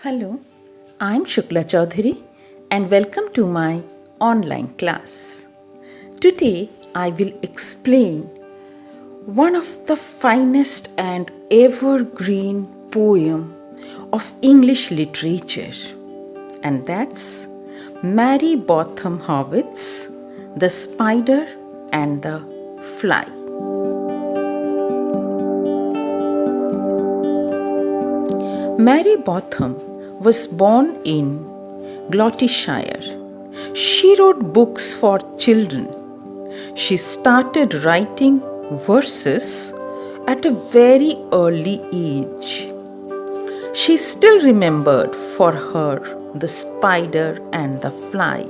Hello, I'm Shukla Choudhury and welcome to my online class. Today I will explain one of the finest and evergreen poem of English literature, and that's Mary Botham Howitt's The Spider and the Fly. Mary Botham was born in Gloucestershire. She wrote books for children. She started writing verses at a very early age. She is still remembered for her The Spider and the Fly,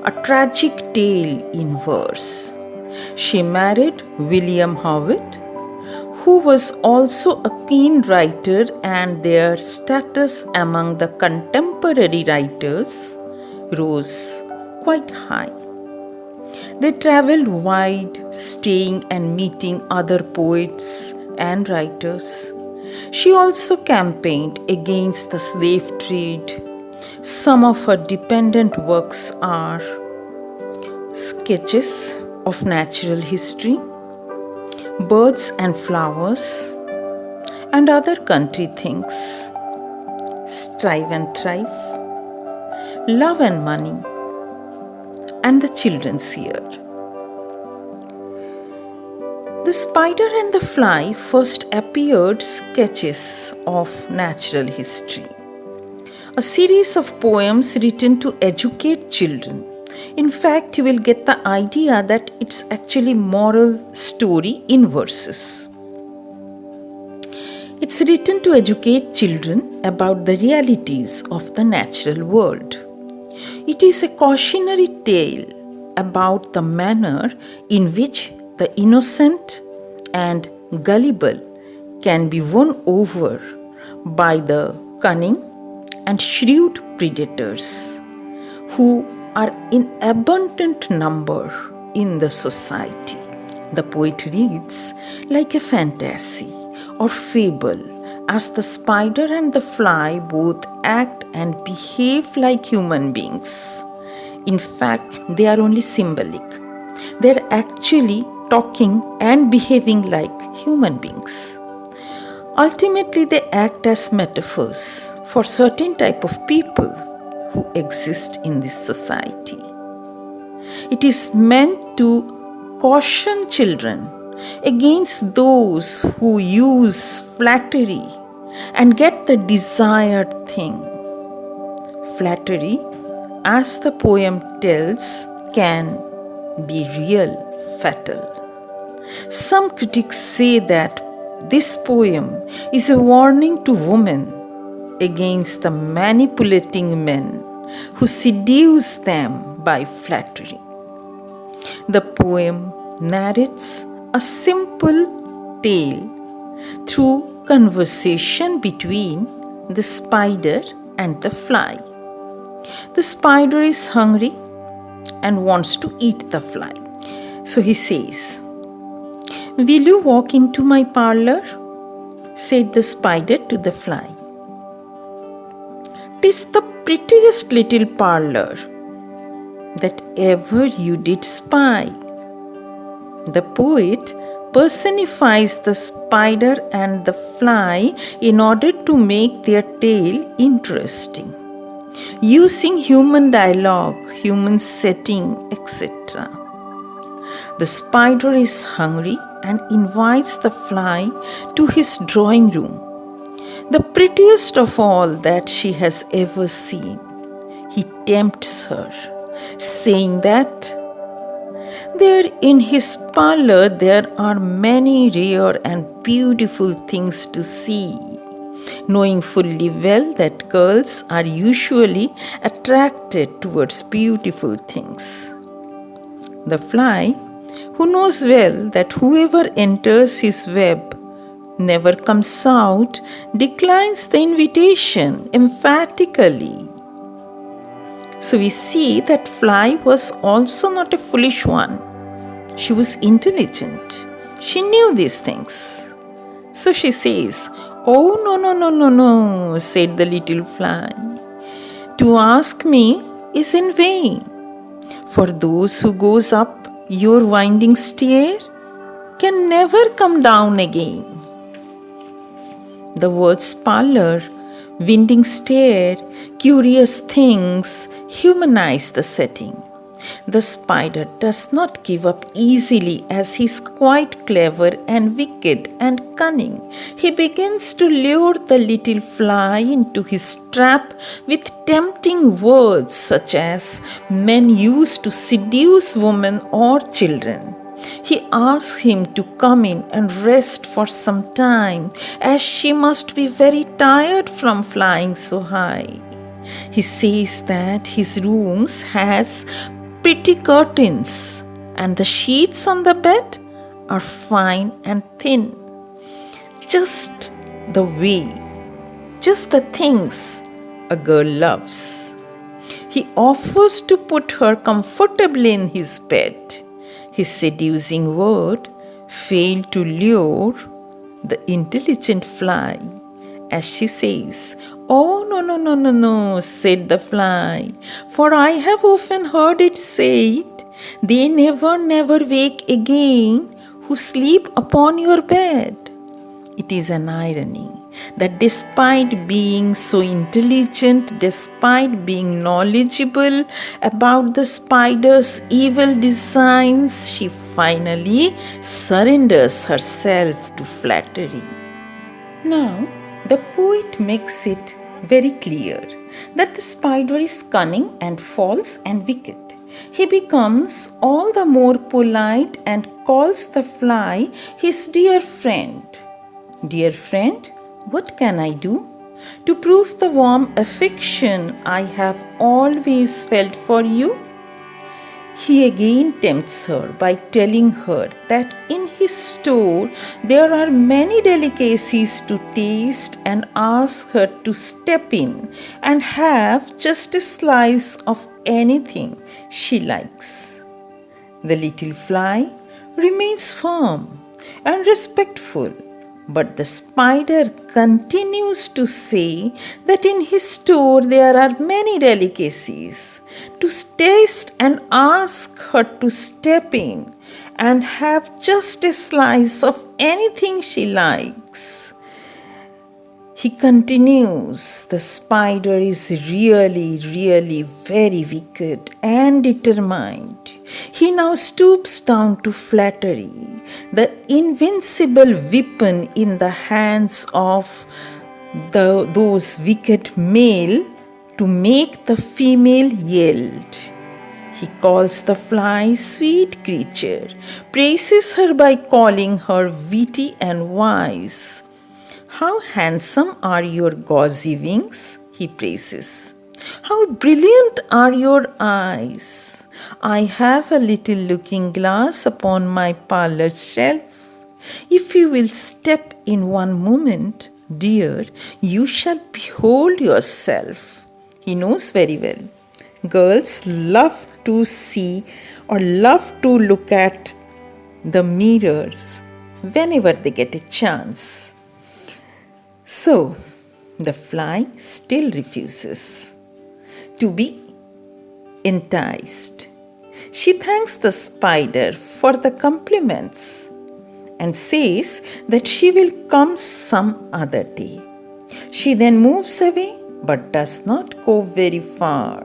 a tragic tale in verse. She married William Howitt, who was also a keen writer, and their status among the contemporary writers rose quite high. They traveled wide, staying and meeting other poets and writers. She also campaigned against the slave trade. Some of her dependent works are sketches of natural history, birds and flowers, and other country things, strive and thrive, love and money, and the children's year. The Spider and the Fly first appeared sketches of natural history, a series of poems written to educate children. In fact, you will get the idea that it's actually moral story in verses. It's written to educate children about the realities of the natural world. It is a cautionary tale about the manner in which the innocent and gullible can be won over by the cunning and shrewd predators who are in abundant number in the society. The poet reads like a fantasy or fable, as the spider and the fly both act and behave like human beings. In fact, they are only symbolic. They are actually talking and behaving like human beings. Ultimately, they act as metaphors for certain type of people who exist in this society. It is meant to caution children against those who use flattery and get the desired thing. Flattery, as the poem tells, can be real fatal. Some critics say that this poem is a warning to women against the manipulating men who seduce them by flattery. The poem narrates a simple tale through conversation between the spider and the fly. The spider is hungry and wants to eat the fly. So he says, "Will you walk into my parlor?" said the spider to the fly. "'Tis the prettiest little parlor that ever you did spy." The poet personifies the spider and the fly in order to make their tale interesting, using human dialogue, human setting, etc. The spider is hungry and invites the fly to his drawing room, the prettiest of all that she has ever seen. He tempts her, saying that there in his parlor there are many rare and beautiful things to see, knowing fully well that girls are usually attracted towards beautiful things. The fly, who knows well that whoever enters his web never comes out, declines the invitation emphatically. So we see that fly was also not a foolish one. She was intelligent. She knew these things. So she says, "Oh, no, no, no, no, no," said the little fly. "To ask me is in vain. For those who goes up your winding stair can never come down again." The words parlor, winding stair, curious things humanize the setting. The spider does not give up easily as he is quite clever and wicked and cunning. He begins to lure the little fly into his trap with tempting words such as men use to seduce women or children. He asks him to come in and rest for some time, as she must be very tired from flying so high. He says that his rooms has pretty curtains and the sheets on the bed are fine and thin. Just the way, just the things a girl loves. He offers to put her comfortably in his bed. His seducing word failed to lure the intelligent fly, as she says, "Oh, no, no, no, no, no," said the fly, "for I have often heard it said, they never, never wake again who sleep upon your bed." It is an irony that despite being so intelligent, despite being knowledgeable about the spider's evil designs, she finally surrenders herself to flattery. Now, the poet makes it very clear that the spider is cunning and false and wicked. He becomes all the more polite and calls the fly his dear friend. "Dear friend, what can I do to prove the warm affection I have always felt for you?" He again tempts her by telling her that in his store there are many delicacies to taste and asks her to step in and have just a slice of anything she likes. The little fly remains firm and respectful, but the spider continues to say that in his store there are many delicacies to taste and ask her to step in and have just a slice of anything she likes. He continues, the spider is really, really very wicked and determined. He now stoops down to flattery, the invincible weapon in the hands of those wicked male to make the female yield. He calls the fly sweet creature, praises her by calling her witty and wise. "How handsome are your gauzy wings," he praises. "How brilliant are your eyes. I have a little looking glass upon my parlor shelf. If you will step in one moment, dear, you shall behold yourself." He knows very well. Girls love to see or love to look at the mirrors whenever they get a chance. So, the fly still refuses to be enticed. She thanks the spider for the compliments and says that she will come some other day. She then moves away but does not go very far,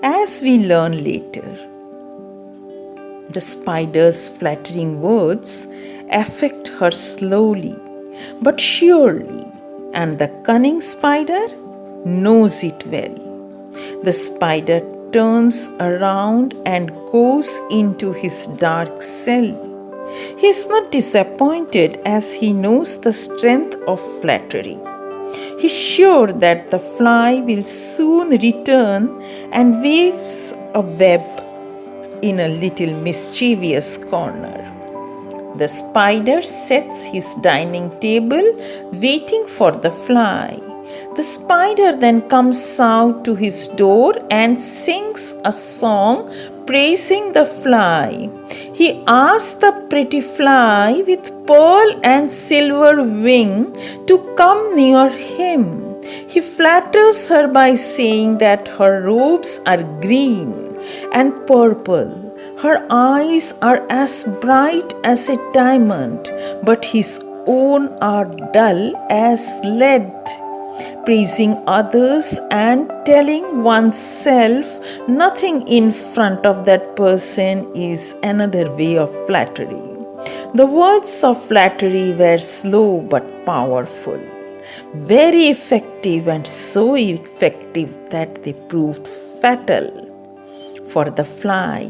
as we learn later. The spider's flattering words affect her slowly but surely, and the cunning spider knows it well. The spider turns around and goes into his dark cell. He is not disappointed as he knows the strength of flattery. He is sure that the fly will soon return and weaves a web in a little mischievous corner. The spider sets his dining table, waiting for the fly. The spider then comes out to his door and sings a song praising the fly. He asks the pretty fly with pearl and silver wing to come near him. He flatters her by saying that her robes are green and purple. Her eyes are as bright as a diamond, but his own are dull as lead. Praising others and telling oneself nothing in front of that person is another way of flattery. The words of flattery were slow but powerful, very effective, and so effective that they proved fatal for the fly,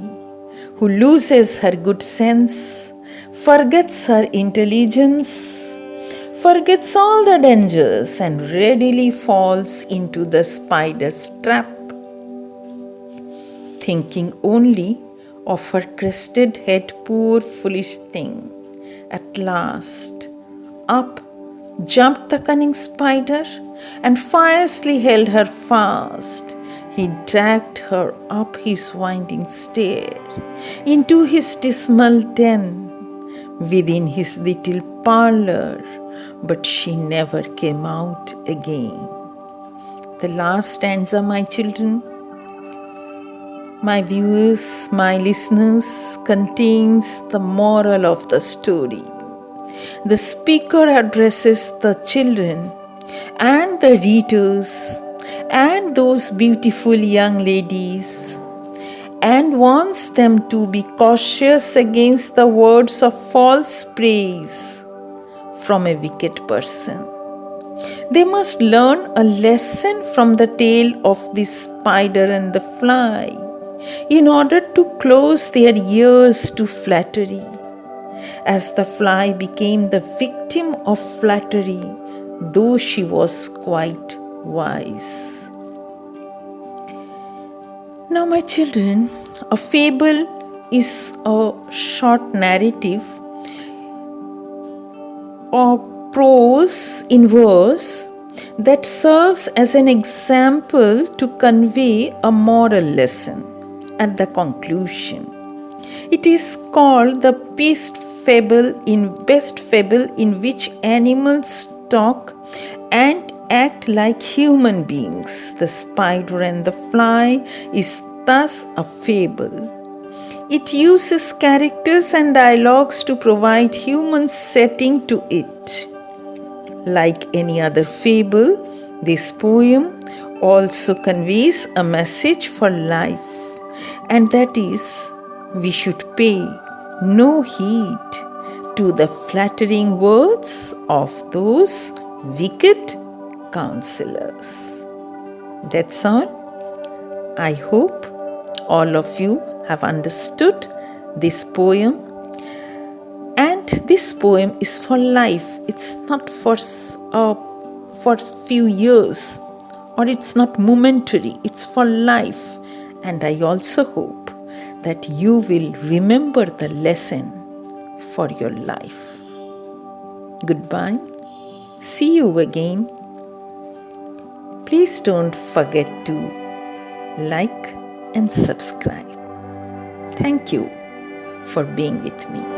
who loses her good sense, forgets her intelligence, forgets all the dangers, and readily falls into the spider's trap, thinking only of her crested head. Poor foolish thing. At last, up jumped the cunning spider and fiercely held her fast. He dragged her up his winding stair, into his dismal den, within his little parlor, but she never came out again. The last stanza, my children, my viewers, my listeners, contains the moral of the story. The speaker addresses the children and the readers and those beautiful young ladies and wants them to be cautious against the words of false praise from a wicked person. They must learn a lesson from the tale of the spider and the fly in order to close their ears to flattery, as the fly became the victim of flattery, though she was quite wise. Now, my children, a fable is a short narrative or prose in verse that serves as an example to convey a moral lesson at the conclusion. It is called the best fable in which animals talk and act like human beings. The spider and the fly is thus a fable. It uses characters and dialogues to provide human setting to it. Like any other fable, this poem also conveys a message for life, and that is, we should pay no heed to the flattering words of those wicked counselors. That's all. I hope all of you have understood this poem. And this poem is for life. It's not for few years, or it's not momentary. It's for life. And I also hope that you will remember the lesson for your life. Goodbye. See you again. Please don't forget to like and subscribe. Thank you for being with me.